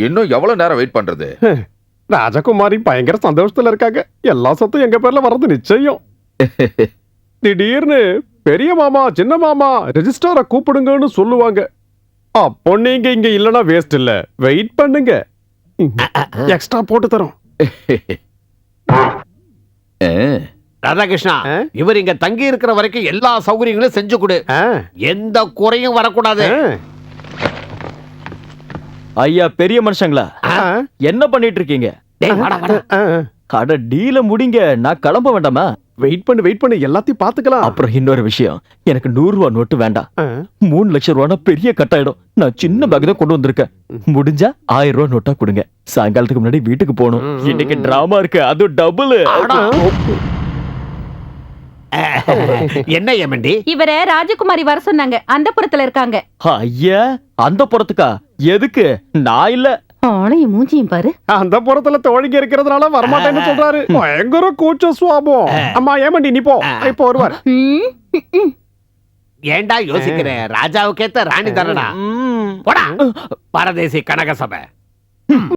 இன்னும் எவ்வளவு நேரம் வெயிட் பண்றது? ராஜகுமாரி பயங்கர சந்தோஷத்துல இருக்காங்க. எல்லா சொத்தும் எங்க பேர்ல வர்றது நிச்சயம். திடீர்னு பெரிய மாமா சின்ன மாமா ரெஜிஸ்டார கூப்பிடுங்கன்னு சொல்லுவாங்க. அப்போ நீங்க இங்க இல்லனா வேஸ்ட் இல்ல. வெயிட் பண்ணுங்க, எக்ஸ்ட்ரா போட்டு தரோம். ராதாகிருஷ்ணா, இவர் இங்க தங்கி இருக்கிற வரைக்கும் எல்லா சௌகரியங்களும் செஞ்சு கொடு. எந்த குறையும் வரக்கூடாது. ஐயா பெரிய மனுஷங்களா, என்ன பண்ணிட்டு இருக்கீங்க? அட டீல முடிங்க, நான் கிளம்ப வேண்டாமா? வெயிட் பண்ணு, எல்லாத்தையும் பாத்துக்கலாம். அப்புறம் இன்னொரு விஷயம், எனக்கு 100 ரூபா நோட்டு வேண்டாம். 3 லட்சம் ரூபா பெரிய கட்டாயிடும். நான் சின்ன பேக் தான் கொண்டு வந்திருக்கேன். முடிஞ்சா 1000 ரூபா நோட்டா கொடுங்க. சாயங்காலத்துக்கு முன்னாடி வீட்டுக்கு போகணும். இன்னைக்கு டிராமா இருக்கு, அது டபுள். என்ன ஏமண்டி? இவர ராஜகுமாரி வர சொன்னாங்க. அந்த புறத்துல இருக்காங்க. ஐயா, அந்த புறத்துக்கா? எதுக்கு? நான் இல்ல. ஆளையும் மூஞ்சியும் பாரு. அந்த புறத்துல தோழிங்க இருக்கிறதுனால வரமாட்டேன்னு சொல்றாரு. பயங்கர கூச்ச சுவாபம். அம்மா ஏமண்டி நீ போ, இப்போ வருவார். ஏண்டா யோசிக்கிற? ராஜாவுக்கேத்த ராணி தானடா. போடா பரதேசி கனக சபை.